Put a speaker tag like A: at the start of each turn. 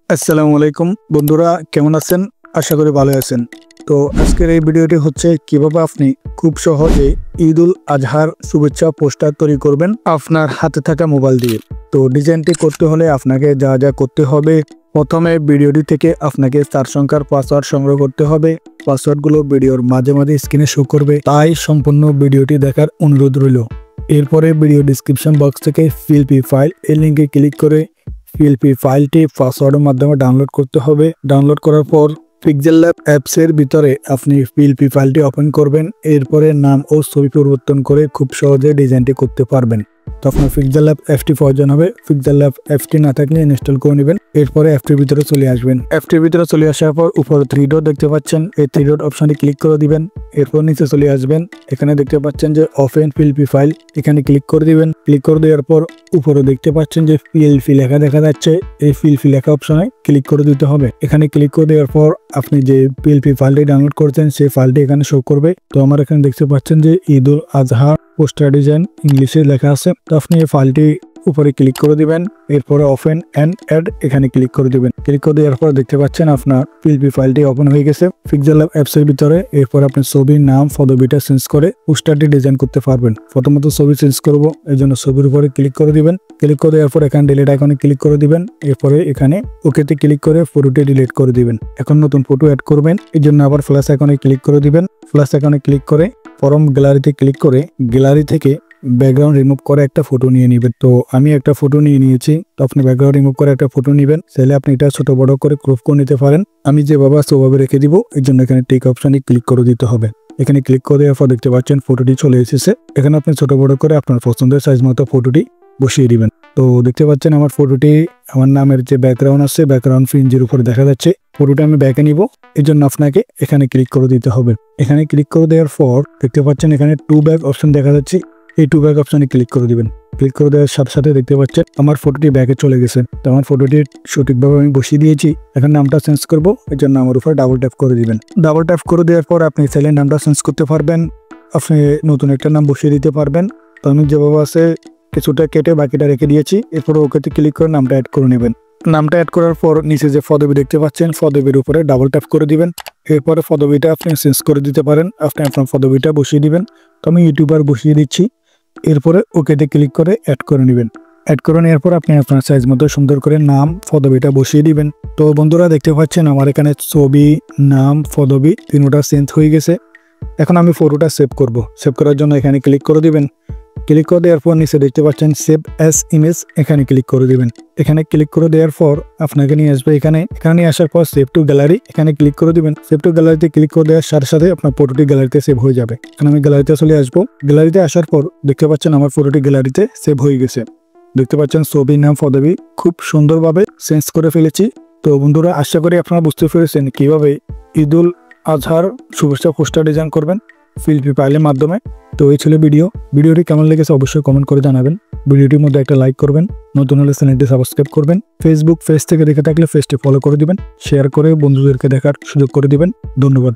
A: আসসালামু আলাইকুম বন্ধুরা, কেমন আছেন? আশা করি ভালো আছেন। তো আজকের এই ভিডিওটি হচ্ছে কিভাবে আপনি খুব সহজে ঈদুল আজহার শুভেচ্ছা পোস্টার তৈরি করবেন আপনার হাতে থাকা মোবাইল দিয়ে। তো ডিজাইনটি করতে হলে আপনাকে যা যা করতে হবে, প্রথমে ভিডিওটি থেকে আপনাকে 4 সংখ্যার পাসওয়ার্ড সংগ্রহ করতে হবে। পাসওয়ার্ডগুলো ভিডিওর মাঝে মাঝে স্ক্রিনে শো করবে, তাই সম্পূর্ণ ভিডিওটি দেখার অনুরোধ রইল। এরপরে ভিডিও ডিসক্রিপশন বক্স থেকে পিএলপি ফাইল এই লিঙ্কে ক্লিক করে পিএলপি ফাইলটি পাসওয়ার্ডের মাধ্যমে ডাউনলোড করতে হবে। ডাউনলোড করার পর পিক্সেল ল্যাব অ্যাপসের ভিতরে আপনি পিএলপি ফাইলটি ওপেন করবেন। এরপরে নাম ও ছবি পরিবর্তন করে খুব সহজে ডিজাইনটি করতে পারবেন। তো আপনার পিক্সেল ল্যাব অ্যাপটি প্রয়োজন হবে। পিক্সেল ল্যাব অ্যাপটি না থাকলে ইনস্টল করে নেবেন। এরপরে অ্যাপটির ভিতরে চলে আসবেন। অ্যাপটির ভিতরে চলে আসার পর উপরে 3 ডট দেখতে পাচ্ছেন, এই 3 ডট অপশনে ক্লিক করে দিবেন। এরপর নিচে চলে আসবেন, এখানে দেখতে পাচ্ছেন যে ওপেন পিএলপি ফাইল, এখানে ক্লিক করে দিবেন। ক্লিক করে দেওয়ার পর উপরে দেখতে পাচ্ছেন যে পিএলপি লেখা দেখা যাচ্ছে, এই পিএলপি লেখা অপশনে ক্লিক করে দিতে হবে। এখানে ক্লিক করে দেওয়ার পর আপনি যে পিএলপি ফাইলটি ডাউনলোড করছেন সেই ফাইলটি এখানে শো করবে। তো আমার এখানে দেখতে পাচ্ছেন যে ঈদুল আজহা পোস্টার ডিজাইন ইংলিশে লেখা আছে। তো আপনি এই ফাইলটি উপরে ক্লিক করে দিবেন। এরপরে ওপেন এন্ড অ্যাড এখানে ক্লিক করে দিবেন। ক্লিক করে দেওয়ার পর দেখতে পাচ্ছেন আপনার পিএলপি ফাইলটি ওপেন হয়ে গেছে পিক্সেল ল্যাব অ্যাপসের ভিতরে। এরপর আপনি ছবির নাম পদবিটা চেঞ্জ করে পোস্টারটি ডিজাইন করতে পারবেন। প্রথমত ছবি চেঞ্জ করব, এই জন্য ছবির উপরে ক্লিক করে দিবেন। ক্লিক করে দেওয়ার পর এখানে ডিলিট আইকনে ক্লিক করে দিবেন। এরপরে এখানে ওকেতে ক্লিক করে ফটোটি ডিলিট করে দিবেন। এখন নতুন ফটো অ্যাড করবেন, এই জন্য আবার প্লাস আইকনে ক্লিক করে দিবেন। প্লাস আইকনে ক্লিক করে ফরম গ্যালারিতে ক্লিক করে গ্যালারি থেকে ব্যাকগ্রাউন্ড রিমুভ করে একটা ফটো নিয়ে নেবেন। তো আমি একটা ফটো নিয়ে নিয়েছি। তো আপনি ব্যাকগ্রাউন্ড রিমুভ করে একটা ফটো নেবেন। চাইলে আপনি এটা ছোট বড় করে ক্রপ করে নিতে পারেন। আমি যেভাবে আছে ওভাবে রেখে দিব, এর জন্য এখানে টিক অপশনে ক্লিক করে দিতে হবে। এখানে ক্লিক করে দেওয়ার পর দেখতে পাচ্ছেন ফটোটি চলে এসেছে। এখানে আপনি ছোট বড় করে আপনার পছন্দের সাইজ মতো ফটোটি বসিয়ে দিবেন। তো দেখতে পাচ্ছেন আমার ফটোটি আমার নামের যে ব্যাকগ্রাউন্ড আছে ব্যাকগ্রাউন্ড ফ্রিঞ্জের উপরে দেখা যাচ্ছে। ফটোটা আমি ব্যাকে নিব, এর জন্য আপনাকে এখানে ক্লিক করে দিতে হবে। এখানে ক্লিক করে দেওয়ার পর দেখতে পাচ্ছেন এখানে টু ব্যাক অপশন দেখা যাচ্ছে, এই টু ব্যাক অপশনে ক্লিক করে দিবেন। ক্লিক করে দেওয়ার সাথে সাথে দেখতে পাচ্ছেন আমার ফটোটি ব্যাকে চলে গেছে। তো আমার ফটোটি সঠিকভাবে আমি বসিয়ে দিয়েছি। এখন নামটা চেঞ্জ করব, এর জন্য আমার উপর ডাবল ট্যাপ করে দিবেন। ডাবল ট্যাপ করে দেওয়ার পর আপনি চাইলে নামটা চেঞ্জ করতে পারবেন, আপনি নতুন একটা নাম বসিয়ে দিতে পারবেন। তো আমি যেভাবে আছে কিছুটা কেটে বাকিটা রেখে দিয়েছি। এরপর ওকেতে ক্লিক করে নামটা অ্যাড করে নেবেন। নামটা অ্যাড করার পর নিচে যে পদবি দেখতে পাচ্ছেন পদবির উপরে ডাবল ট্যাপ করে দিবেন। এরপরে পদবিটা আপনি চেঞ্জ করে দিতে পারেন, আপনি আপনার পদবিটা বসিয়ে দিবেন। তো আমি ইউটিউবার বসিয়ে দিচ্ছি। এরপরে ওকেতে ক্লিক করে অ্যাড করে নেবেন। অ্যাড করে নেওয়ার পর আপনি আপনার সাইজ মতো সুন্দর করে নাম পদবিটা বসিয়ে দিবেন। তো বন্ধুরা দেখতে পাচ্ছেন আমার এখানে ছবি, নাম, পদবি তিনটা চেঞ্জ হয়ে গেছে। এখন আমি ফটোটা সেভ করব। সেভ করার জন্য এখানে ক্লিক করে দিবেন। ক্লিক করে দেওয়ার পর নিচে দেখতে পাচ্ছেন সেভ অ্যাজ ইমেজ, এখানে ক্লিক করে দিবেন। এখানে ক্লিক করে দেওয়ার পর আপনাকে নিয়ে আসবে এখানে নিয়ে আসার পর সেভ টু গ্যালারি, এখানে ক্লিক করে দিবেন। সেভ টু গ্যালারিতে ক্লিক করে দেওয়ার সাথে সাথে আপনার ফটোটি গ্যালারিতে সেভ হয়ে যাবে। এখন আমি গ্যালারিতে চলে আসবো। গ্যালারিতে আসার পর দেখতে পাচ্ছেন আমার ফটোটি গ্যালারিতে সেভ হয়ে গেছে। দেখতে পাচ্ছেন ছবি, নাম, পদবি খুব সুন্দরভাবে চেঞ্জ করে ফেলেছি। তো বন্ধুরা আশা করি আপনারা বুঝতে পেরেছেন কিভাবে ঈদুল আজহার শুভেচ্ছা পোস্টার ডিজাইন করবেন পিএলপি ফাইলের মাধ্যমে। তো এই ছিল ভিডিওটি কেমন লেগেছে অবশ্যই কমেন্ট করে জানাবেন। ভিডিওটির মধ্যে একটা লাইক করবেন, নতুন হলে চ্যানেলটি সাবস্ক্রাইব করবেন। ফেসবুক পেজ থেকে দেখে থাকলে পেজটি ফলো করে দিবেন, শেয়ার করে বন্ধুদেরকে দেখার সুযোগ করে দিবেন। ধন্যবাদ।